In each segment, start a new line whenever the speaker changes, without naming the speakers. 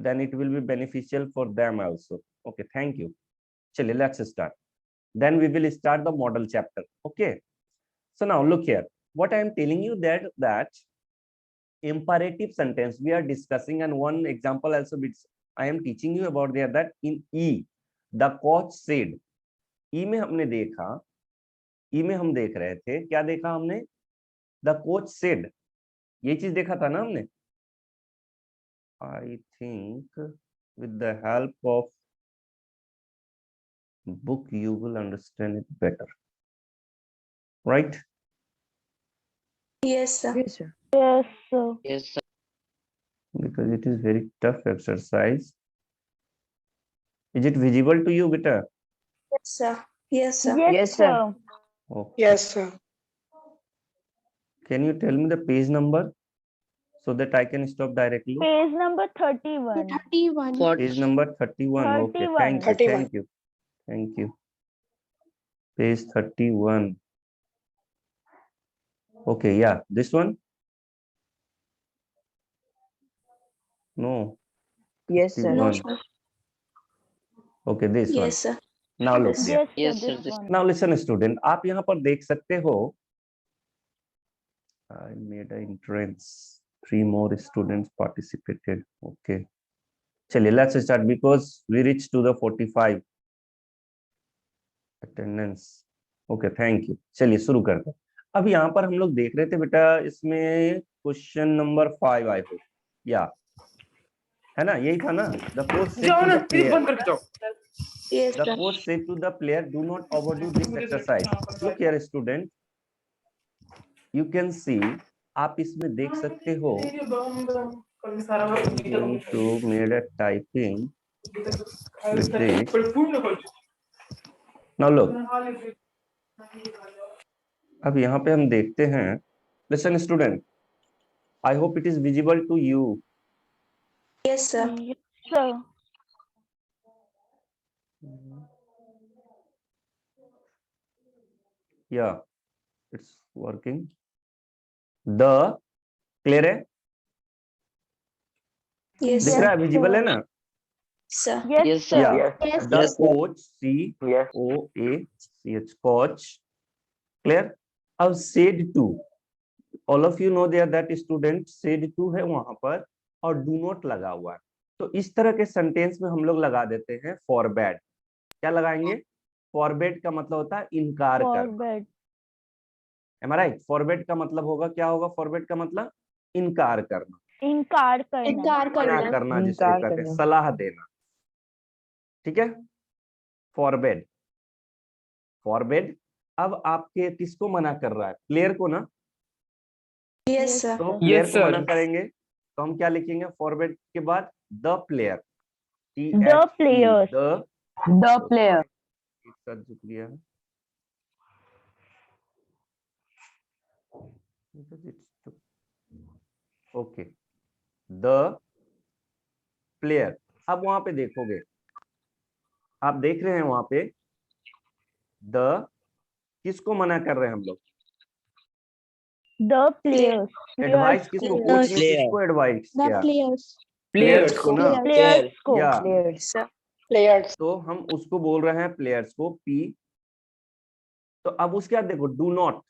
then it will be beneficial for them also. Okay, thank you. Chaliye, let's start. Then we will start the model chapter. Okay. So now look here. What I am telling you that imperative sentence we are discussing, and one example also which I am teaching you about there, that in E, the coach said. E में हमने देखा, E में हम देख रहे थे, क्या देखा हमने? The coach said. ये चीज देखा था ना हमने? I think with the help of book you will understand it better, right?
Yes, sir.
Yes, sir.
Yes, sir.
Yes, sir.
Because it is very tough exercise. Is it visible to you, beta?
Yes, sir. Yes, sir.
Yes, sir.
Okay.
Yes, sir.
Can you tell me the page number so that I can stop directly?
Page number 31.
31.
Page number 31. Okay,
31.
thank you,
31.
thank you, thank you. Page 31. Okay, yeah, this one. No.
Yes, sir.
No,
31.
sir.
Okay, this one.
Yes, sir.
Now look
Yes,
here.
Yes,
Yes,
sir.
sir,
This
this-
one.
Now listen, student. आप यहाँ पर देख सकते हो. I made an entrance. 3 more students participated. Okay. चलिए, let's start because we reached to the 45 attendance. Okay, thank you. चलिए शुरू करते हैं. अब यहाँ पर हम लोग देख रहे थे बेटा, इसमें क्वेश्चन नंबर 5 आई हो, या है ना, यही था ना. The coach said to the player.
Yes,
The
sir.
coach said to the player, do not overdo this exercise. Look here, student. You can see, आप इसमें देख सकते हो. I'm going to made a typing with this. Now look. अब यहाँ पे हम देखते हैं. Listen, student. I hope it is visible to you.
Yes, sir.
Yes, sir.
Yeah, it's working. The clear है?
Yes,
दिख
sir.
रहा है? Visible है ना?
Sir.
Yes,
Yes,
sir.
Yeah.
Yes,
The
Yes, sir.
coach, C-O-A-C-H, coach. Clear? अब said to. All of you know there that student said to है वहां पर और do not लगा हुआ है. तो इस तरह के सेंटेंस में हम लोग लगा देते हैं forbade. क्या लगाएंगे? Forbade का मतलब होता है इनकार करना.
Forbid.
Am I right? Forbade का मतलब होगा, क्या होगा? Forbade का मतलब इनकार करना,
इनकार करना.
इनकार
मना
करना.
करना, जिसको
इनकार
कहते हैं
करना।
सलाह देना. ठीक है? Forbade. Forbade. अब आपके किसको मना कर रहा है? प्लेयर को ना.
Yes, sir.
तो
Yes,
प्लेयर
Yes,
को मना
sir.
करेंगे तो हम क्या लिखेंगे? Forbade के बाद the player.
The players.
The player.
एक साथ जुड़ गया है. Okay, the player. अब वहां पे देखोगे, आप देख रहे हैं वहां पे द किसको मना कर रहे हैं हम लोग?
The players.
एडवाइस किसको?
Players.
कोच ने
Player.
किसको एडवाइस
The
किया?
players.
प्लेयर्स को ना.
Players को.
या
Players.
Sir.
Players.
तो हम उसको बोल रहे हैं प्लेयर्स को, पी. तो अब उसके बाद देखो, डू नॉट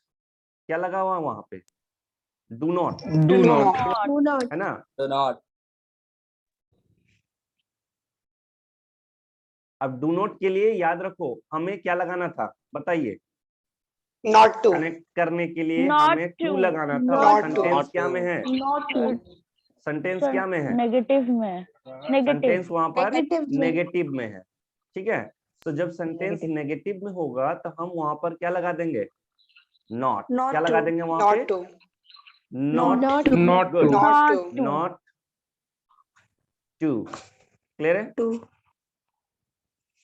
क्या लगा हुआ है वहां पे? Do not
Do not.
Do not.
है ना.
Do not.
अब डू नॉट के लिए याद रखो हमें क्या लगाना था, बताइए.
Not to.
कनेक्ट करने के लिए
Not
हमें टू
to.
लगाना था.
Not
और
to.
सेंटेंस क्या में है?
Not to.
सेंटेंस क्या में है?
नेगेटिव में. नेगेटिव.
सेंटेंस वहां पर
Negative में.
नेगेटिव में है. ठीक है. तो जब सेंटेंस नेगेटिव में होगा तो हम वहां पर क्या लगा देंगे? नॉट.
Not
क्या लगा
to.
देंगे वहां
Not
पे?
to.
Not.
Not to.
Not
Good.
to. Not
Not
to.
to.
Not to. Clear है?
To.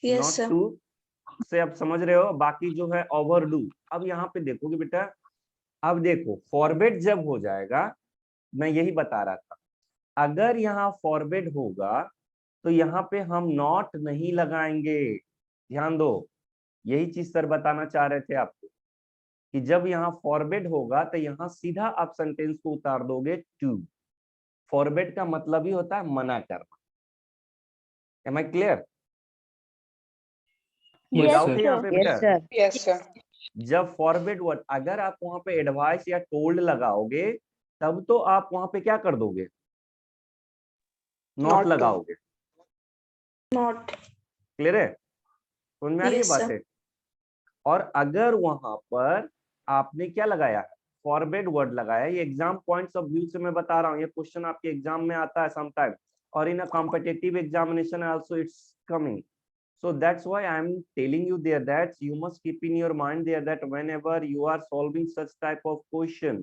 Yes,
not
sir.
To से आप समझ रहे हो. बाकी जो है ओवर डू. अब यहाँ पे देखोगे बेटा, अब देखो फॉरवर्ड जब हो जाएगा, मैं यही बता रहा था, अगर यहाँ फॉरवर्ड होगा तो यहाँ पे हम नॉट नहीं लगाएंगे. ध्यान दो, यही चीज सर बताना चाह रहे थे आपको कि जब यहाँ फॉरवर्ड होगा तो यहाँ सीधा आप सेंटेंस को उतार दोगे टू. फॉरवर्ड का मतलब ही होता है मना करना. Am I clear?
Yes,
doubt है यहाँ पे
sir.
बेटा?
Yes, sir.
जब फॉरवर्ड वर्ड अगर आप वहां पे एडवाइस या टोल्ड लगाओगे तब तो आप वहां पे क्या कर दोगे? Not
Not to.
लगाओगे।
Not.
क्लियर है? समझ में आ रही है
Yes, sir.
बातें? और अगर वहां पर आपने क्या लगाया है? फॉरवर्ड वर्ड लगाया। ये एग्जाम पॉइंट्स ऑफ व्यू से मैं बता रहा हूँ, ये क्वेश्चन आपके एग्जाम में आता है समटाइम, और in a competitive examination also it's coming. So that's why I'm telling you there that you must keep in your mind there that whenever you are solving such type of question,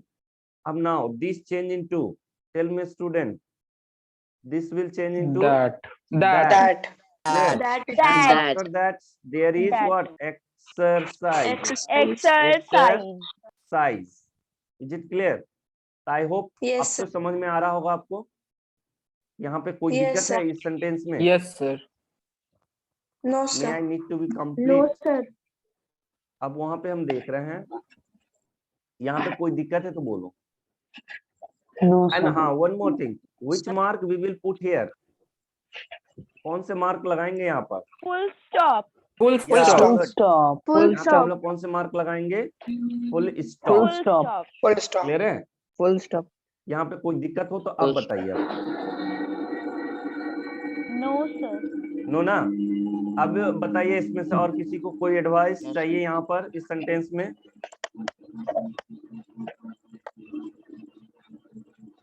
now this change into, tell me student, this will change into
That.
That.
Clear?
That.
And
That.
after that there is
That.
what? Exercise.
Exercise.
Exercise.
Is it clear? I hope
Yes,
अब तो
sir.
समझ में आ रहा होगा आपको। यहाँ पे कोई
Yes,
दिक्कत है
sir.
इस सेंटेंस में?
Yes, sir.
No,
May I
sir.
need to be
No,
complete?
sir.
अब वहां पे हम देख रहे हैं, यहाँ पे कोई दिक्कत है तो बोलो।
No,
एंड हाँ, one more thing, which mark we will put here? कौन से मार्क लगाएंगे यहाँ पर?
Full stop.
Full
Yeah,
stop.
good.
stop.
Full
यहाँ पे हम
stop.
लोग कौन से मार्क लगाएंगे? Full
Full
stop.
stop.
Full stop.
Clear है?
Full stop.
यहाँ पे कोई दिक्कत हो तो अब बताइए आप।
No, sir.
नो ना? अब बताइए इसमें से और किसी को कोई एडवाइस चाहिए यहाँ पर इस सेंटेंस में?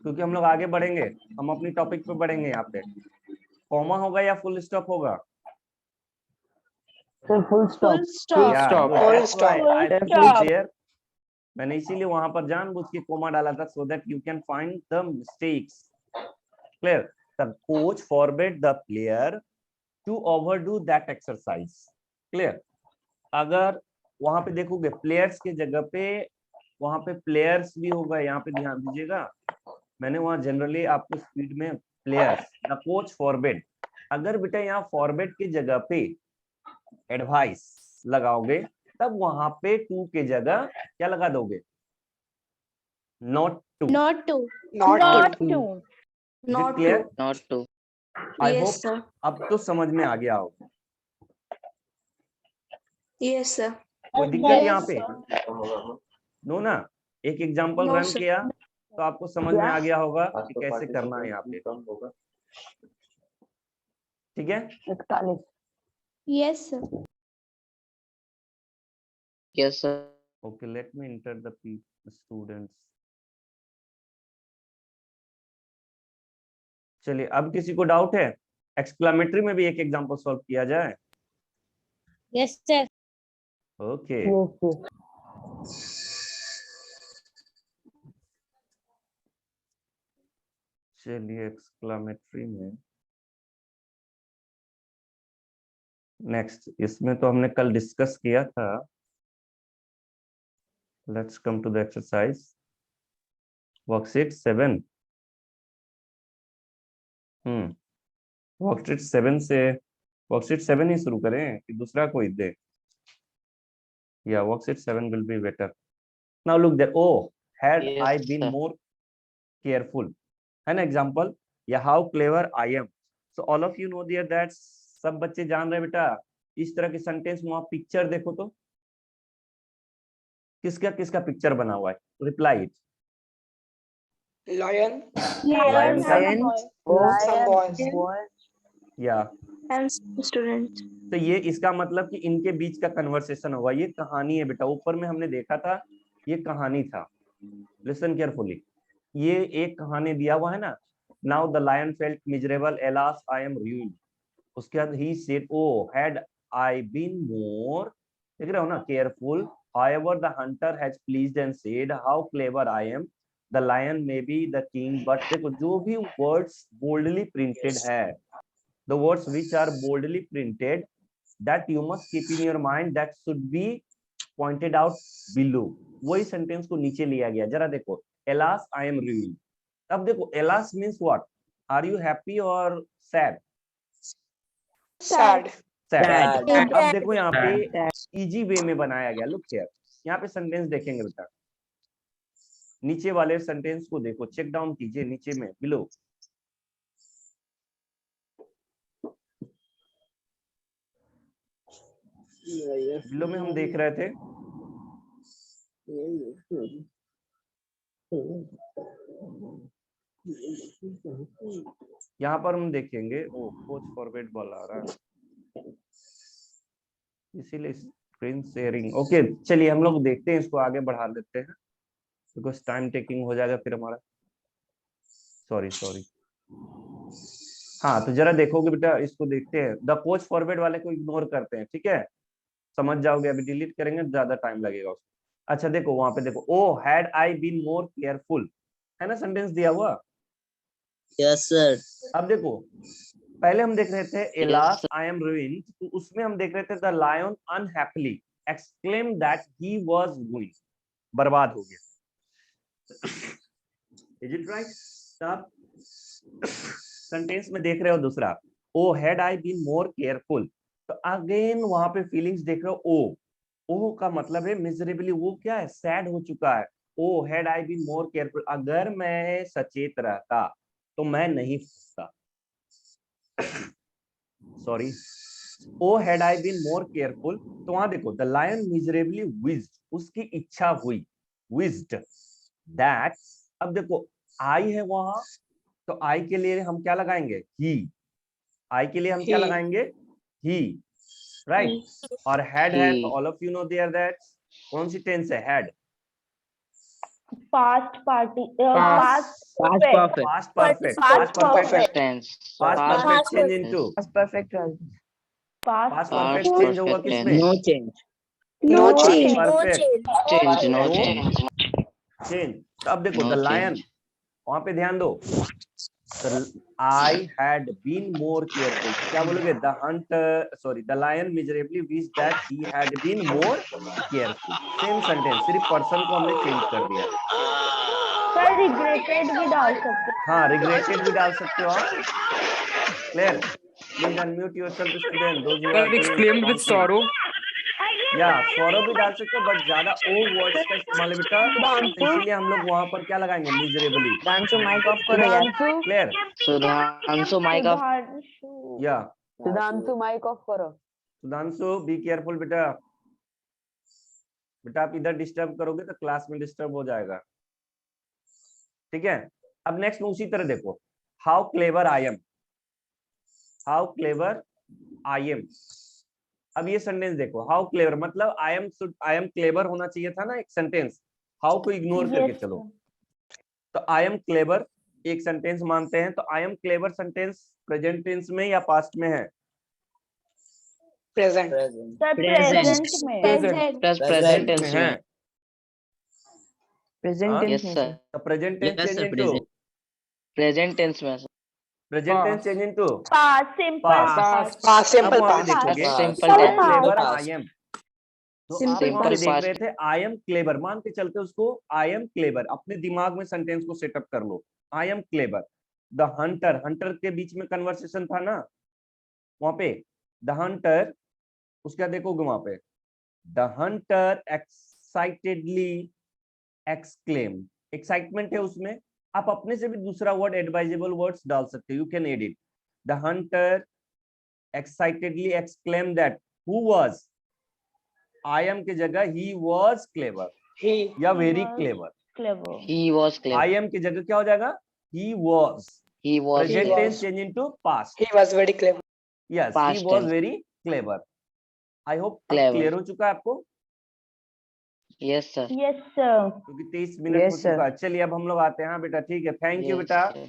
क्योंकि हम लोग आगे बढ़ेंगे, हम अपनी टॉपिक पे बढ़ेंगे। यहाँ पे कॉमा होगा या फुल स्टॉप होगा?
Full stop.
Full stop.
Yeah,
stop.
good.
Full
That's why
stop.
I
Full
put
stop.
there. मैंने इसीलिए वहां पर जानबूझ के कोमा डाला था, so that you can find the mistakes. Clear? The coach forbade the player to overdo that exercise. Clear? अगर वहां पे देखोगे प्लेयर्स के जगह पे वहां पे प्लेयर्स भी होगा, यहाँ पे ध्यान दीजिएगा। मैंने वहां जनरली आपको स्पीड में प्लेयर्स, द कोच फॉरबिड। अगर बेटा यहाँ फॉरबिड की जगह पे एडवाइस लगाओगे तब वहां पे टू के जगह क्या लगा दोगे? Not to.
Not to.
Not
Not
to.
to.
Not
clear?
to.
Not to.
I
Yes,
hope
sir.
अब तो समझ में आ गया होगा।
Yes, sir.
कोई दिक्कत यहाँ
Yes,
पे?
sir.
नो ना? एक एग्जांपल
No,
रन
sir.
किया तो आपको समझ में आ गया होगा कि कैसे करना है यहाँ पे। ठीक है?
41.
Yes, sir.
Yes, sir.
Okay, let me enter the students. चलिए, अब किसी को डाउट है? एक्सक्लेमेटरी में भी एक एग्जांपल सॉल्व किया जाए।
Yes, sir.
ओके, चलिए एक्सक्लेमेटरी में नेक्स्ट, इसमें तो हमने कल डिस्कस किया था। Let's come to the exercise worksheet 7। Worksheet 7 से, वर्कशीट 7 ही शुरू करें कि दूसरा कोई दे? या worksheet 7 will be better. Now look there, O had
Yes,
I been
sir.
More careful, है ना एग्जांपल, या how clever I am. So all of you know there that, सब बच्चे जान रहे बेटा इस तरह के सेंटेंस में आप पिक्चर देखो तो किसका किसका पिक्चर बना हुआ है? Reply it.
Lion.
Lion का?
Some boys.
या
And students.
तो ये इसका मतलब कि इनके बीच का कन्वर्सेशन होगा। ये कहानी है बेटा, ऊपर में हमने देखा था ये कहानी था। लिसन केयरफुली, ये एक कहानी दिया हुआ है ना। Now the lion felt miserable, alas I am ruined। उसके बाद ही said, O had I been more, देख रहे हो ना, careful, however the hunter has pleased and said how clever I am, the lion may be the king, but देखो जो भी words boldly printed है, the words which are boldly printed, that you must keep in your mind, that should be pointed out below। वही sentence को नीचे लिया गया। जरा देखो, alas I am ruined। अब देखो alas means what? Are you happy or sad?
Sad.
Sad। अब देखो यहाँ पे इजी वे में बनाया गया। लुक हियर, यहाँ पे सेंटेंस देखेंगे बेटा, नीचे वाले सेंटेंस को देखो, चेक डाउन कीजिए नीचे में बिलो। बिलो में हम देख रहे थे यहाँ पर हम देखेंगे, ओ कोच फॉरवर्ड बॉल आ रहा है इसीलिए स्क्रीन शेयरिंग। ओके चलिए हम लोग देखते हैं, इसको आगे बढ़ा देते हैं बिकॉज टाइम टेकिंग हो जाएगा फिर हमारा। सॉरी। हाँ तो जरा देखोगे बेटा, इसको देखते हैं। द कोच फॉरवर्ड वाले को इग्नोर करते हैं, ठीक है, समझ जाओगे। अभी डिलीट करेंगे ज्यादा टाइम लगेगा उसको। अच्छा देखो वहां पे देखो, oh had I been more careful, है ना सेंटेंस दिया हुआ।
Yes sir.
अब देखो पहले हम देख रहे थे alas
sir.
I am ruined, तो उसमें हम देख रहे थे the lion unhappily exclaim that he was going, बर्बाद हो गया। Is it right? आप सेंटेंस में देख रहे हो दूसरा, oh had I been more careful, तो अगेन वहां पे फीलिंग्स देख रहे हो। ओ का मतलब है मिजरेबली, वो क्या है, सैड हो चुका है। Oh had I been more careful, अगर मैं सचेत रहता तो मैं नहीं फंसता। Sorry, oh had I been more careful, तो वहां देखो द लायन मिजरेबली विज्ड, उसकी इच्छा हुई, विज्ड दैट। अब देखो आई है वहां, तो आई के लिए हम क्या लगाएंगे, ही। आई के लिए हम क्या
He.
लगाएंगे, ही, राइट। और हैड है तो all of you know there that कौन सी टेंस है, had,
Past party.
Past.
Past perfect.
Past perfect,
Past
past perfect,
perfect.
Tense.
Past
Past
perfect change
perfect.
Into
Past perfect tense.
Past
past
Past
perfect change होगा
perfect
किसमें,
tense. No change.
No
past
change.
Perfect
Change. No
no
change.
Change. तो अब देखो
No
the
change.
Lion, वहां पे ध्यान दो, I had been more careful, क्या बोलोगे, the hunter, sorry the lion miserably wish that he had been more careful. Same sentence, सिर्फ पर्सन को हमने चेंज कर दिया।
सर regretted भी डाल सकते हैं।
हाँ रिग्रेटेड भी डाल सकते हो आप। Clear? Please unmute yourself student, those who are
exclaimed with sorrow.
या सौरव भी डाल सकते हो, बट ज्यादा ओ वर्ड्स का इस्तेमाल है बेटा, तो इसीलिए हम लोग वहां पर क्या लगाएंगे, मिजरेबली।
Danshu, mic off करो यार.
Clear?
Sudhanshu, mic off.
Sudhanshu.
या
Danshu, mic off करो.
सुधांशु बी केयरफुल बेटा, बेटा आप इधर डिस्टर्ब करोगे तो क्लास में डिस्टर्ब हो जाएगा, ठीक है। अब नेक्स्ट में उसी तरह देखो, how clever I M, how clever I M. अब ये सेंटेंस देखो, हाउ क्लेवर मतलब आई एम क्लेवर होना चाहिए था ना एक सेंटेंस, हाउ को इग्नोर करके
Yes,
चलो। तो आई एम क्लेवर एक सेंटेंस मानते हैं, तो I am clever sentence present tense में या पास्ट में है,
Present.
सर प्रेजेंट में।
Present tense
में है।
में.
Present
हाँ?
tense
Yes
में
sir.
sir.
तो present tense
Yes
change
sir.
Into,
Present tense में sir.
Present tense change into
Past simple
Past.
past।
Past.
अब
Simple
वहां पे
past.
देखोगे,
Simple
how
tense.
Clever
Past.
I am, तो
Simple
आप वहां पे
Simple
देख
past.
रहे थे आई एम क्लेवर, मान के चलते उसको आई एम क्लेवर, अपने दिमाग में सेंटेंस को सेटअप कर लो, I am clever. The hunter, hunter के बीच में कन्वर्सेशन था ना वहां पे, द हंटर, उसका देखोगे वहां पे, the hunter excitedly exclaim, excitement है उसमें, आप अपने से भी दूसरा वर्ड एडवाइजेबल वर्ड्स डाल सकते हो, you can edit, the hunter excitedly exclaim that who was, I am की जगह ही वाज क्लेवर
He.
या very clever.
Clever.
He was clever.
I am की जगह क्या हो जाएगा, he was,
He was
present
clever.
Tense change into past,
He was very clever.
Yes he
Past
was
tense.
Very clever. I hope अब
Clever.
Clear हो चुका है आपको,
Yes sir.
Yes sir।
क्योंकि 23 मिनट
Yes,
हो
sir.
चुका है। चलिए अब हम लोग आते हैं, हाँ बेटा ठीक है, थैंक यू
Yes
बेटा।
sir.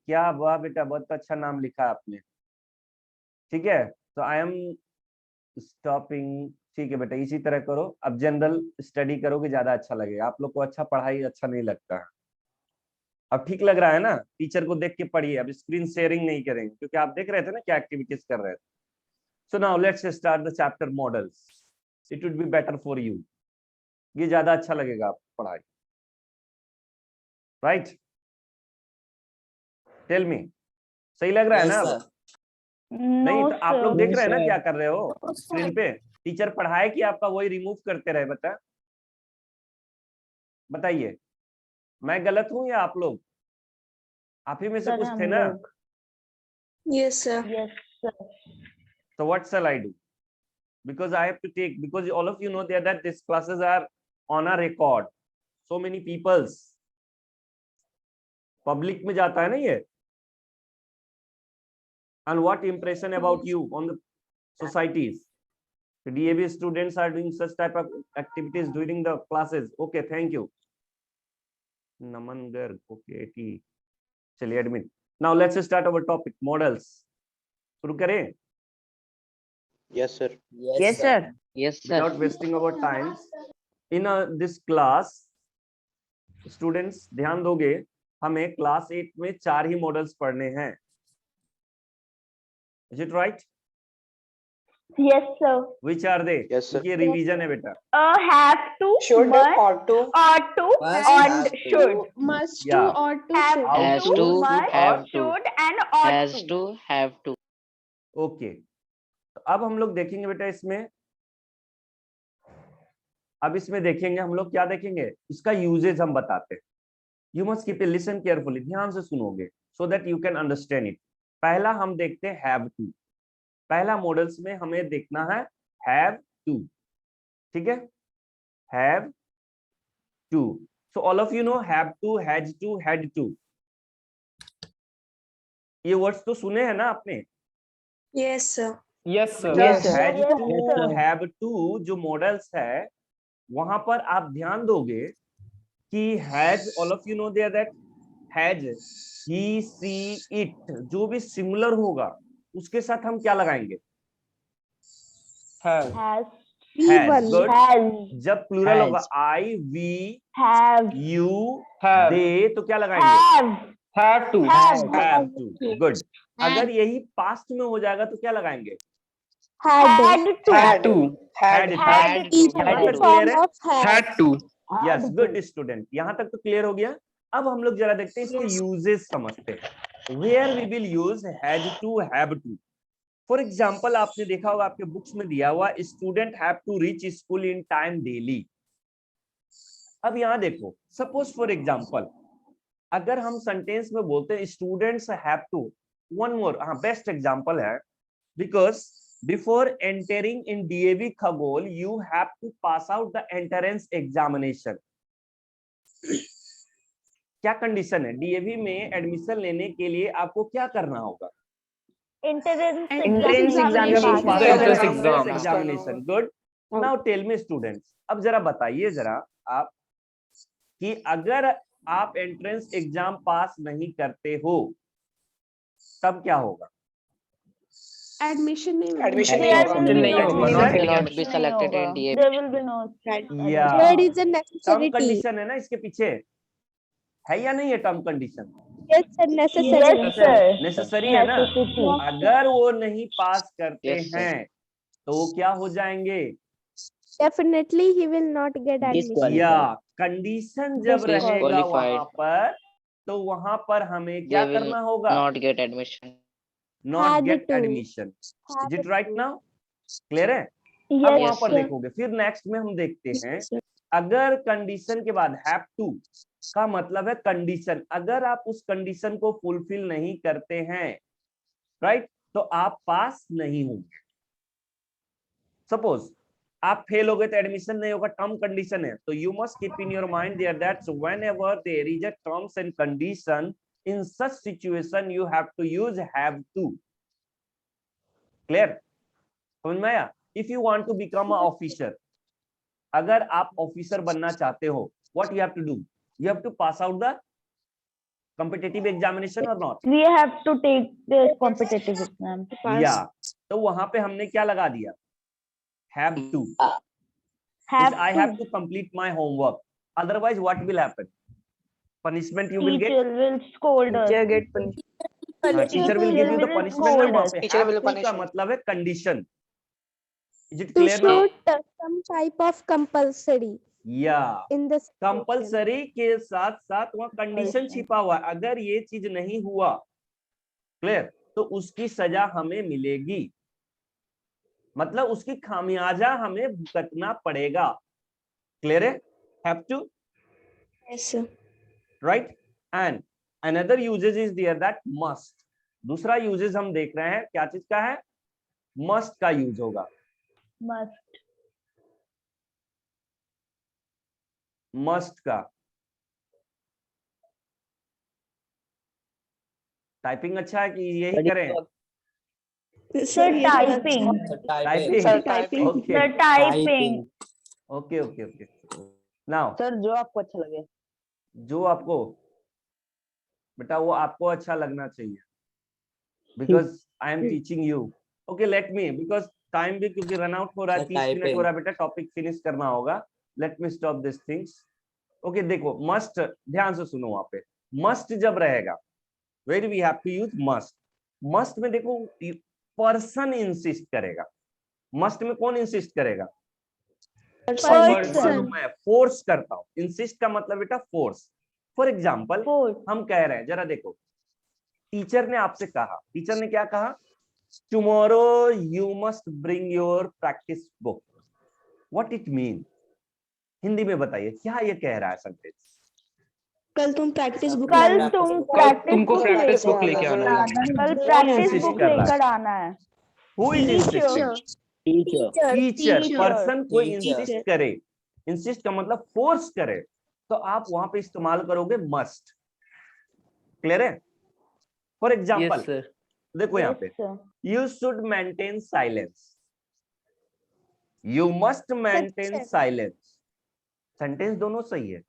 क्या वाह बेटा, बहुत अच्छा नाम लिखा है आपने, ठीक है। तो आई एम स्टॉपिंग, ठीक है बेटा, इसी तरह करो। अब जनरल स्टडी करोगे ज्यादा अच्छा लगेगा, आप लोग को अच्छा पढ़ाई अच्छा नहीं लगता है। अब ठीक लग रहा है ना, टीचर को देख के पढ़िए, अब स्क्रीन शेयरिंग नहीं करेंगे क्योंकि आप देख रहे थे ना क्या एक्टिविटीज कर रहे थे। So now let's start the chapter models, it would be better for you, ये ज्यादा अच्छा लगेगा आपको पढ़ाई, राइट? टेल मी, सही लग रहा है ना? अब नहीं
No
तो आप लोग
sir।
देख रहे हैं ना क्या कर रहे हो स्क्रीन पे, टीचर पढ़ाए कि आपका वही रिमूव करते रहे, बताइए, मैं गलत हूं या आप लोग, आप ही में से
सर
कुछ
हम
थे ना?
लोग।
Yes, sir.
Yes sir।
So what shall I do? Because I have to take, because all of you know that these classes are on a record. So many people's public में जाता है ना ये. And what impression about you on the societies? The DAV students are doing such type of activities during the classes. Okay, thank you. Naman Garg, okay, T. चलिए admit. Now let's start our topic, models. शुरू करें?
Yes, sir.
Yes, sir.
Yes, sir.
Without wasting our time, in this class, students ध्यान दोगे, हमें class 8 में 4 ही models पढ़ने हैं. Is it right?
Yes, sir.
Which are they?
Yes, sir.
ये revision है बेटा.
Have to,
Should
must,
or to.
ought to,
Must,
and
have to.
should.
Must
Yeah.
to or to
Have
should.
How
Has
to,
to,
must,
have to,
should, and ought
has
to.
to, have to.
Okay. अब हम लोग देखेंगे बेटा इसमें, अब इसमें देखेंगे हम लोग क्या देखेंगे, इसका यूजेज हम बताते हैं. You must keep a listen carefully, ध्यान से सुनोगे so that you can understand it. पहला हम देखते हैं हैव टू. पहला मॉडल्स में हमें देखना है हैव टू. ठीक है, have to. So all of you know have to, has to, had to. ये वर्ड्स तो सुने हैं ना आपने.
Yes, sir.
Yes, sir.
Yes,
Yes,
has
Yes,
to,
sir.
Have to जो मॉडल्स है, वहां पर आप ध्यान दोगे कि has, all of you know there that has, he, she, it, जो भी सिमिलर होगा उसके साथ हम क्या लगाएंगे?
Have.
Has,
has. Good.
has,
जब प्लूरल
Has.
होगा I, we,
have,
you,
Have.
They, तो क्या लगाएंगे?
have,
Have to.
Have.
Have to. Good. अगर यही पास्ट में हो जाएगा तो क्या लगाएंगे?
had to,
Had to.
Had.
had
Each
to,
Had
other
to.
form of have.
Had to.
Yes,
had
good
to.
Student. यहाँ तक तो क्लियर हो गया. अब हम लोग जरा देखते हैं इसके यूजेस समझते हैं. Where we will use has to, have to. For example आपने देखा होगा आपके बुक्स में दिया हुआ student have to reach school in time daily. अब यहाँ देखो, सपोज फॉर एग्जाम्पल अगर हम सेंटेंस में बोलते हैं students have to, one more, हाँ बेस्ट एग्जाम्पल है, because before entering in DAV Khagaul you have to pass out the entrance examination. क्या कंडीशन है? डीएवी में एडमिशन लेने के लिए आपको क्या करना होगा?
Entrance
Entrance
examination.
examination.
Examination. Good. Now tell me students, अब जरा बताइए जरा आप कि अगर आप एंट्रेंस एग्जाम पास नहीं करते हो तब क्या होगा?
Admission नहीं मिलेगा.
Admission
There
नहीं
will
होगा.
be no
Admission
Not
नहीं
cannot be selected in DAV.
There will be no.
या
There is a
term
necessity.
Condition है ना इसके पीछे, है या नहीं है term condition?
Yes, sir. Necessary.
Yes, sir.
Necessary है ना.
Necessity.
अगर वो नहीं पास करते
Yes, sir.
हैं तो वो क्या हो जाएंगे?
Definitely, he will not get admission.
या कंडीशन जब रहेगा
Disqualified.
वहां पर तो वहां पर हमें क्या
They will
करना होगा?
Not get admission.
Not
Had
get
to.
Admission. Is it right now? Clear है? अब
Yes,
वहां
Yes,
पर
sir.
देखोगे, फिर नेक्स्ट में हम देखते हैं
Yes, sir.
अगर कंडीशन के बाद हैव टू का मतलब है कंडीशन. अगर आप उस कंडीशन को फुलफिल नहीं करते हैं, राइट, तो आप पास नहीं होंगे. सपोज आप फेल हो गए तो एडमिशन नहीं होगा, टर्म कंडीशन है. तो you must keep in your mind there that whenever there is a terms and condition, in such situation you have to use have to. Clear? समझ में आया? If you want to become an officer, अगर आप officer बनना चाहते हो, what you have to do? You have to pass out the competitive examination or not?
We have to take the competitive exam.
Yeah. तो वहां पे हमने क्या लगा दिया? Have to.
Have
I have to complete my homework. Otherwise, what will happen? Punishment you will get.
Teacher will scold us.
Teacher get punished.
Teacher will give you the
will
punishment.
scold
वहाँ
us.
पे
Teacher
have
will
to
punish
का
us.
मतलब है condition. Is it
To
clear now?
shoot some type of compulsory
Yeah.
in the situation.
Compulsory के साथ साथ वहाँ condition
Compulsion.
छिपा हुआ है. अगर ये चीज नहीं हुआ, क्लियर, तो उसकी सजा हमें मिलेगी, मतलब उसकी खामियाजा हमें भुगतना पड़ेगा. क्लियर है? Have to,
Yes, sir.
Right. And another uses is there that must. दूसरा यूजेज हम देख रहे हैं क्या चीज का है? मस्ट का यूज होगा,
Must.
मस्ट का। टाइपिंग अच्छा है कि यही करें?
Sir, typing.
Typing,
Sir, typing.
Okay
Sir, typing.
Okay okay okay. Now
sir जो आपको अच्छा लगे।
जो आपको, बेटा वो आपको अच्छा लगना चाहिए, because I am teaching you. Okay let me, because time भी क्योंकि रन आउट हो रहा है, 30 मिनट हो रहा है बेटा, टॉपिक फिनिश करना होगा। Let me stop this things. Okay देखो, मस्ट ध्यान से सुनो, वहां पे मस्ट जब रहेगा, where we have to use must. Must में देखो पर्सन इंसिस्ट करेगा, मस्ट में कौन इंसिस्ट करेगा?
Person.
मैं फोर्स करता हूं। इंसिस्ट का मतलब बेटा फोर्स। For example
Force.
हम कह रहे हैं, जरा देखो, टीचर ने आपसे कहा, टीचर ने क्या कहा? Tomorrow you must bring your practice book. What it mean? Hindi में बताइए क्या ये कह रहा है सेंटेंस?
कल तुम प्रैक्टिस बुक
कल तुम प्रैक्टिस
तुमको
बुक
practice book लेके
लेकर
आना
आना।
है।
कल
कौन
प्रैक्टिस
insist
बुक
कर रहा है?
लेकर आना है।
Who is insisting?
Teacher.
Teacher.
Teacher.
Person कोई
Teacher.
इंसिस्ट करे, इंसिस्ट का मतलब फोर्स करे, तो आप वहां पे इस्तेमाल करोगे मस्ट। क्लियर है? For example
Yes, sir.
देखो यहाँ पे,
Yes, sir.
You should maintain silence, you must maintain silence. Sentence दोनों सही है।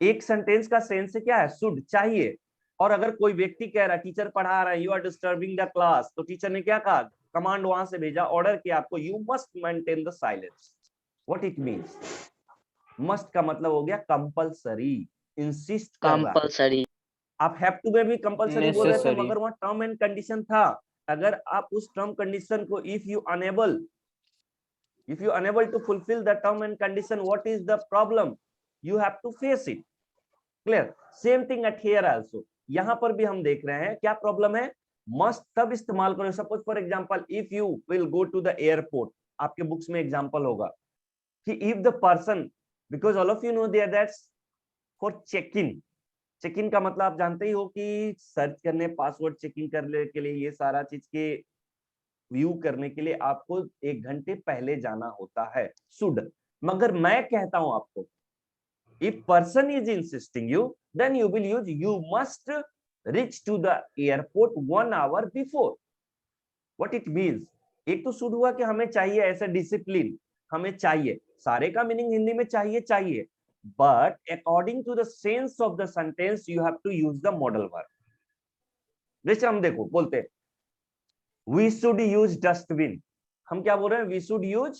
एक सेंटेंस का सेंस क्या है? शुड, चाहिए। और अगर कोई व्यक्ति कह रहा है, टीचर पढ़ा रहा है, you are disturbing the class, तो टीचर ने क्या कहा? कमांड वहां से भेजा, ऑर्डर किया आपको, you must maintain the silence. What it means? Must का मतलब हो गया कंपलसरी, इंसिस्ट कर रहा है।
Compulsory.
आप हैव टू में भी कंपलसरी बोल रहे थे,
Necessary.
मगर वहां टर्म एंड कंडीशन था। अगर आप उस टर्म कंडीशन को, if you unable to fulfill the term and condition, what is the problem? You have to face it. Clear? Same thing at here also. यहां पर भी हम देख रहे हैं क्या प्रॉब्लम है। मस्ट तब इस्तेमाल करो, suppose for example if you will go to the airport, आपके बुक्स में एग्जांपल होगा कि if the person, because all of you know there that's for check in. Check in का मतलब आप जानते ही हो कि सर्च करने, पासवर्ड चेकिंग करने के लिए, ये सारा चीज के व्यू करने के लिए आपको 1 घंटे पहले जाना होता है, शुड। मगर मैं कहता हूं आपको, if person is insisting you, then you will use you must reach to the airport 1 hour before. What it means? एक तो शुड हुआ कि हमें चाहिए ऐसा डिसिप्लिन, हमें चाहिए, सारे का मीनिंग हिंदी में चाहिए चाहिए, but according to the sense of the sentence you have to use the modal verb. जैसे हम देखो बोलते हैं we should use dustbin, हम क्या बोल रहे हैं? we should use,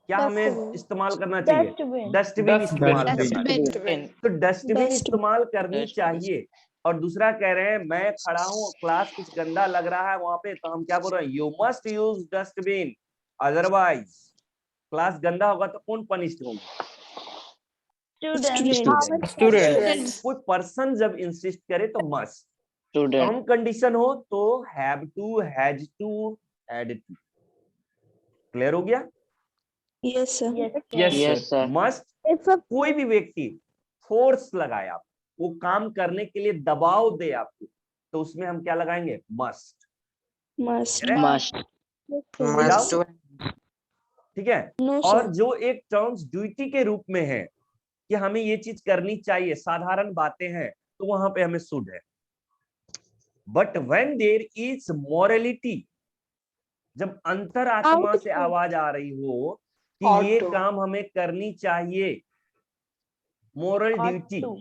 क्या हमें इस्तेमाल करना चाहिए?
Dustbin.
डस्टबिन इस्तेमाल करना चाहिए।
Dustbin.
तो डस्टबिन
Dustbin.
इस्तेमाल करनी
Dustbin.
चाहिए। और दूसरा कह रहे हैं मैं खड़ा हूं, क्लास कुछ गंदा लग रहा है वहां पे, तो हम क्या बोल रहे हैं? You must use dustbin, otherwise class गंदा होगा तो कौन पनिश्ड होगा?
Student.
Student.
कोई पर्सन जब इंसिस्ट करे तो मस्ट,
Student.
कम कंडीशन हो तो have to, has to, had to. Clear हो गया?
Yes sir.
Yes, sir.
Yes,
Yes,
sir.
sir.
Must,
if a
कोई भी व्यक्ति फोर्स लगाए आप, वो काम करने के लिए दबाव दे आपको, तो उसमें हम क्या लगाएंगे? मस्ट।
Must
Must.
Without- ठीक है?
नो
और
सर
जो एक टर्म्स ड्यूटी के रूप में है कि हमें ये चीज करनी चाहिए, साधारण बातें हैं, तो वहां पे हमें शुड है। But when there is morality, जब अंतरात्मा
Out
से
to.
आवाज आ रही हो कि
Ought
ये
to.
काम हमें करनी चाहिए, मोरल
Ought
ड्यूटी,
to.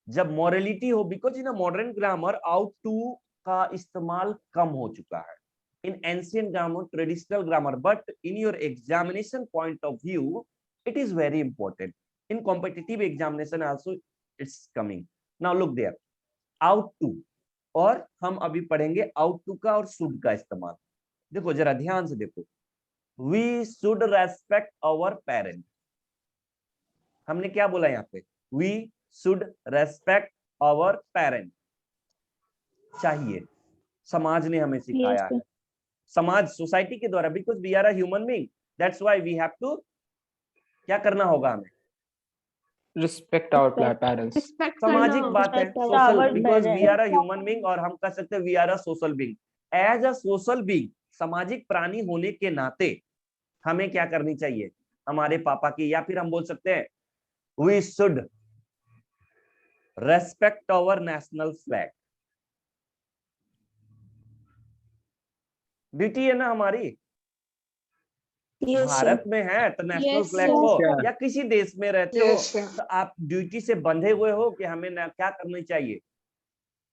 जब मॉरलिटी हो, because in modern grammar ought to का इस्तेमाल कम हो चुका है in ancient grammar, traditional grammar, but in your examination point of view it is very important. In competitive examination also it's coming. Now look there, out to, और हम अभी पढ़ेंगे out to का और should का इस्तेमाल। देखो जरा ध्यान से देखो, we should respect our parent, हमने क्या बोला यहाँ पे? we should respect our parent, चाहिए, समाज ने हमें सिखाया है, समाज, सोसाइटी के द्वारा, because we are a human being, that's why we have to, क्या करना होगा हमें?
Respect our parents.
सामाजिक बात है,
Respect our
social,
parents.
Because we are a human being, और हम कह सकते हैं we are a social being. As a social being, सामाजिक प्राणी होने के नाते हमें क्या करनी चाहिए, हमारे पापा की, या फिर हम बोल सकते हैं we should respect our national flag. Duty है ना हमारी, भारत में है तो नेशनल फ्लैग को, या किसी देश में रहते हो तो आप ड्यूटी से बंधे हुए हो कि हमें क्या करनी चाहिए,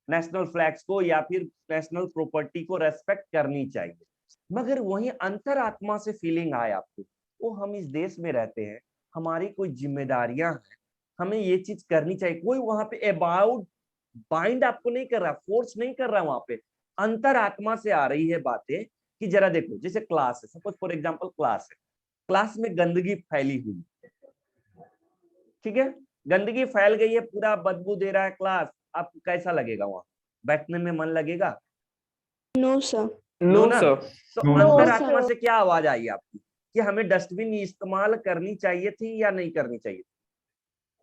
नेशनल फ्लैग्स को या फिर नेशनल प्रॉपर्टी को रेस्पेक्ट करनी चाहिए। मगर वही अंतरात्मा से फीलिंग आए आपको, वो हम इस देश में रहते हैं, हमारी कोई जिम्मेदारियां हैं, हमें ये चीज करनी चाहिए। कोई वहां पे अबाउट बाइंड आपको नहीं कर रहा, फोर्स नहीं कर रहा, वहां पे अंतरात्मा से आ रही है बातें कि जरा देखो, जैसे क्लास है, सपोज फॉर एग्जांपल क्लास है, क्लास में गंदगी फैली हुई, ठीक है, गंदगी फैल गई है, पूरा बदबू दे रहा है क्लास, आपको कैसा लगेगा, वहां बैठने में मन लगेगा?
No sir.
No,
ना?
sir.
तो
No,
अंतरात्मा से क्या आवाज आई आपकी कि हमें डस्टबिन इस्तेमाल करनी चाहिए थी या नहीं करनी चाहिए?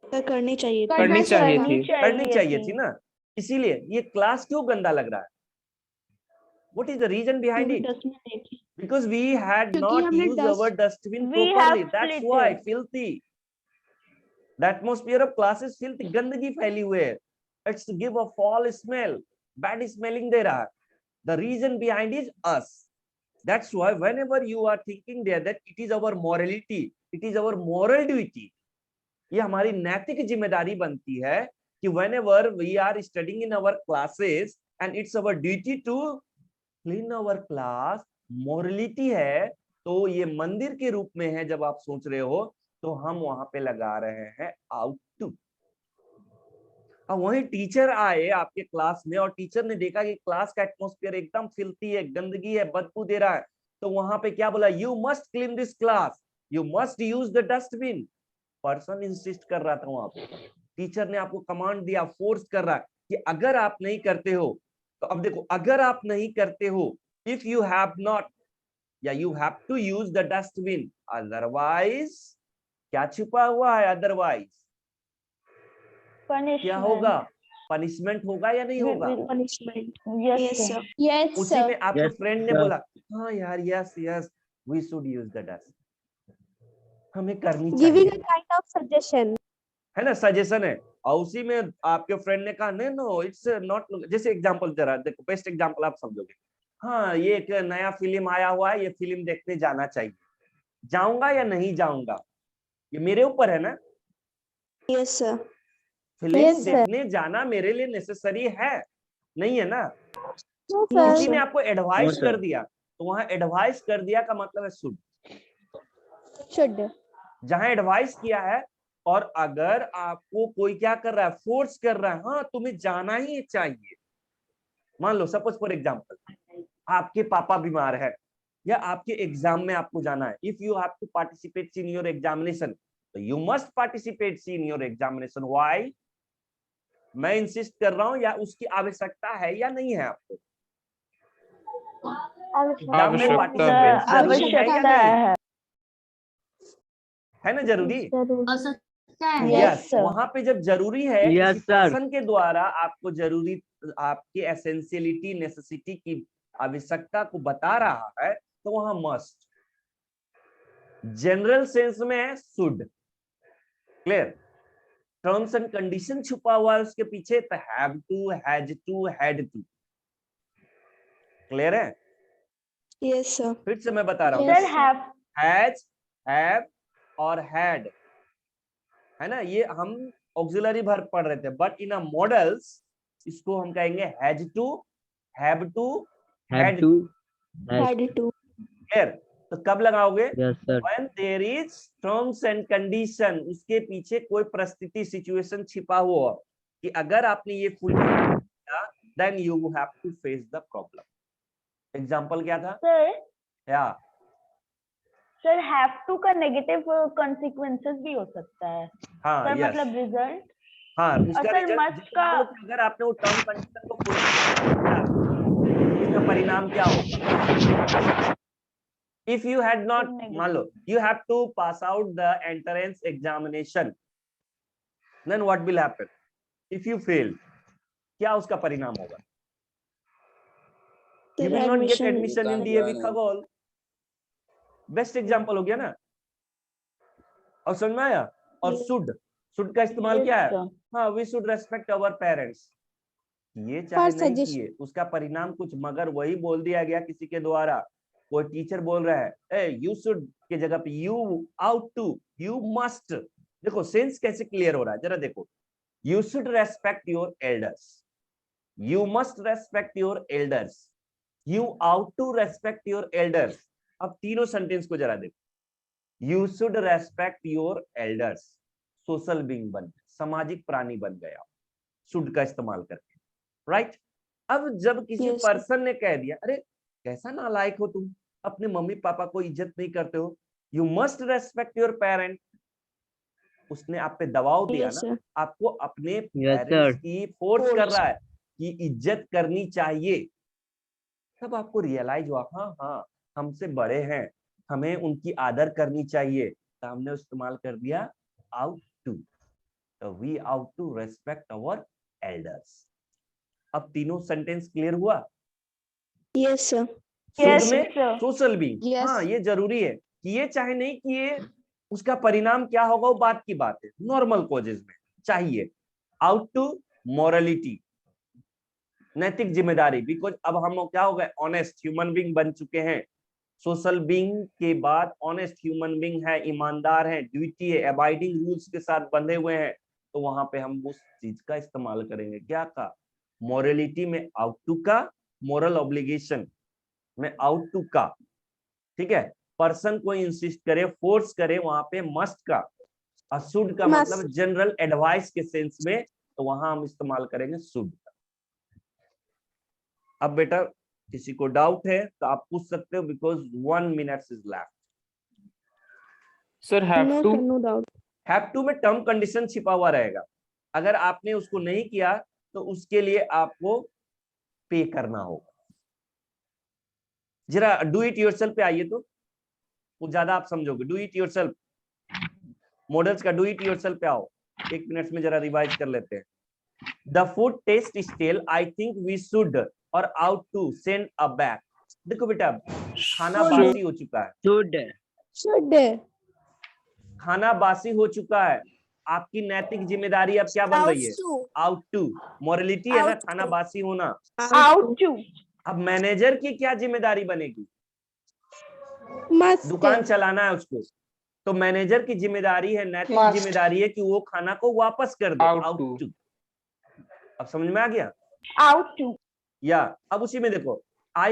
करनी चाहिए
करनी चाहिए थी।
करनी चाहिए थी ना। इसीलिए ये क्लास क्यों गंदा लग रहा है? What is the reason behind it? Because we had
क्योंकि
not
हमने
used our dustbin
We
properly.
have
That's
split
why
it.
filthy. The atmosphere of class is filthy. गंदगी फैली हुई है. It's to give a foul smell. Bad smelling दे रहा है. The reason behind is us. That's why whenever you are thinking there that it is our morality, it is our moral duty. ये हमारी नैतिक जिम्मेदारी बनती है कि whenever we are studying in our classes and it's our duty to clean our class, morality है, तो ये मंदिर के रूप में है। जब आप सोच रहे हो तो हम वहां पे लगा रहे हैं आउट टू। अब वही टीचर आए आपके क्लास में और टीचर ने देखा कि क्लास का एटमॉस्फेयर एकदम फिल्थी है, गंदगी है, बदबू दे रहा है, तो वहां पे क्या बोला, you must clean this class, you must use the dustbin. Person insist कर रहा था वहां पे, टीचर ने आपको कमांड दिया, फोर्स कर रहा है कि अगर आप नहीं करते हो तो, अब देखो, अगर आप नहीं करते हो, इफ यू हैव नॉट, या you have to use the dustbin, otherwise, क्या छुपा हुआ है अदरवाइज, क्या होगा, पनिशमेंट होगा या नहीं होगा?
पनिशमेंट।
Yes, sir.
यस
उसी में आपके
Yes,
फ्रेंड ने
sir.
बोला, हाँ यार, yes yes, we should use the dust, हमें करनी
गिविंग
चाहिए,
अ काइंड ऑफ सजेशन।
है ना, सजेशन है। और उसी में आपके फ्रेंड ने कहा, नहीं नो इट्स नॉट, जैसे एग्जांपल जरा देखो, बेस्ट एग्जांपल आप समझोगे, हाँ ये एक नया फिल्म आया हुआ है, ये फिल्म देखने जाना चाहिए, जाऊंगा या नहीं जाऊंगा, ये मेरे ऊपर है ना।
Yes sir.
Film
Yes, sir.
देखने जाना मेरे लिए नेसेसरी है, नहीं है ना?
नो
किसी
सर।
ने आपको एडवाइस
No,
कर
sir.
दिया, तो वहां एडवाइस कर दिया का मतलब है शुड,
शुड।
जहां एडवाइस किया है। और अगर आपको कोई क्या कर रहा है, फोर्स कर रहा है, हाँ तुम्हें जाना ही चाहिए, मान लो सपोज फॉर एग्जांपल आपके पापा बीमार है या आपके एग्जाम में आपको जाना है, if you have to participate in your examination, तो you must participate in your examination. Why? मैं इंसिस्ट कर रहा हूं, या उसकी आवश्यकता है या नहीं है आपको? एग्जाम में पार्टिसिपेट जरूरी है या नहीं? है ना जरूरी?
Yes, sir.
वहां पे जब जरूरी है,
Yes,
किसी
sir.
पर्सन के द्वारा आपको जरूरी, आपकी एसेंशियलिटी, नेसेसिटी की आवश्यकता को बता रहा है, तो वहां मस्ट। जनरल सेंस में है should, clear? Terms and condition छुपा हुआ है उसके पीछे, तो have to, has to, had to, clear है?
Yes sir.
फिर से मैं बता रहा
Sir,
हूँ,
have
हैज, हैव और हैड, है ना, ये हम ऑक्सिलरी वर्ब पढ़ रहे थे, बट इन अ मॉडल्स इसको हम कहेंगे has to, have to,
Have
had
to.
Had to.
Clear? तो कब लगाओगे?
Yes, sir.
When there is terms and condition, उसके पीछे कोई परिस्थिति, सिचुएशन छिपा हुआ कि अगर आपने ये फुलफिल किया, then you have to face the problem. Example क्या था?
sir.
या
Sir, have to का negative consequences भी हो सकता है।
हाँ,
सर
यस,
मतलब रिजल्ट।
हाँ, उसका
सर
रिजल्ट
must का
अगर आपने वो टर्म कंडीशन को फुलफिल किया, इसका परिणाम क्या होगा? If you had not, मान लो you have to pass out the entrance examination, then what will happen? If you fail, क्या उसका परिणाम होगा? You will not get admission in DAV खगोल. बेस्ट एग्जांपल हो गया ना. और समझ में आया. और शुड का इस्तेमाल क्या है? हाँ, we should respect our parents. ये चाहे नहीं किए, उसका परिणाम कुछ, मगर वही बोल दिया गया किसी के द्वारा. कोई टीचर बोल रहा है, ए यू शुड के जगह पे you, ought to, you must. देखो सेंस कैसे क्लियर हो रहा है, जरा देखो. You should respect your elders, you must respect your elders, you ought to respect your elders. अब तीनों सेंटेंस को जरा देखो. You should respect your elders, social being बन गया, सामाजिक प्राणी बन गया शुड का इस्तेमाल करके, राइट. अब जब किसी पर्सन ने कह दिया, अरे कैसा नालायक हो तुम, अपने मम्मी पापा को इज्जत नहीं करते हो, you must respect your parent. उसने आप पे दबाव दिया ना, आपको अपने पेरेंट्स की फोर्स कर रहा है कि इज्जत करनी चाहिए. तब आपको रियलाइज हुआ, हाँ हाँ हमसे बड़े हैं, हमें उनकी आदर करनी चाहिए. तो हमने इस्तेमाल कर दिया आउट टू. तो we ought to respect our elders. अब तीनों सेंटेंस क्लियर हुआ?
Yes sir.
शुड में सोशल बीइंग. हाँ, ये जरूरी है कि ये चाहे नहीं किए, उसका परिणाम क्या होगा वो बात की बात है. नॉर्मल कॉजेज में चाहिए. आउट टू मॉरलिटी, नैतिक जिम्मेदारी, बिकॉज अब हम क्या हो गए, ऑनेस्ट ह्यूमन बीइंग बन चुके हैं. सोशल बीइंग के बाद ऑनेस्ट ह्यूमन बीइंग है, ईमानदार है, ड्यूटी है, अबाइडिंग रूल्स के साथ बंधे हुए हैं. तो वहां पे हम उस चीज का इस्तेमाल करेंगे. क्या का? मॉरलिटी में आउट टू का, मोरल ऑब्लिगेशन में आउट टू का. ठीक है. पर्सन को इंसिस्ट करे, फोर्स करे, वहां पे मस्ट का. शुड का मतलब जनरल एडवाइस के सेंस में, तो वहां हम इस्तेमाल करेंगे शुड का. अब बेटा किसी को डाउट है तो आप पूछ सकते हो, because 1 minute is left.
Sir have to.
No doubt.
Have to में टर्म कंडीशन छिपा हुआ रहेगा. अगर आपने उसको नहीं किया तो उसके लिए आपको पे करना होगा. जरा डू इट योरसेल्फ पे आइए, तो वो ज्यादा आप समझोगे. डू इट योरसेल्फ, मॉडल्स का डू इट योरसेल्फ पे आओ. 1 मिनट में जरा रिवाइज कर लेते हैं. The food taste stale, I think we should or out to send a back. देखो बेटा, खाना बासी हो चुका है.
शुड.
खाना बासी हो चुका है. आपकी नैतिक जिम्मेदारी अब क्या बन रही है? Out to. मॉरलिटी है ना खाना बासी होना.
Out to.
अब मैनेजर की क्या जिम्मेदारी बनेगी? दुकान चलाना है उसको, तो मैनेजर की जिम्मेदारी है, नैतिक जिम्मेदारी है कि वो खाना को वापस कर दे. Out to. अब समझ में आ गया?
Ought to.
या अब उसी में देखो,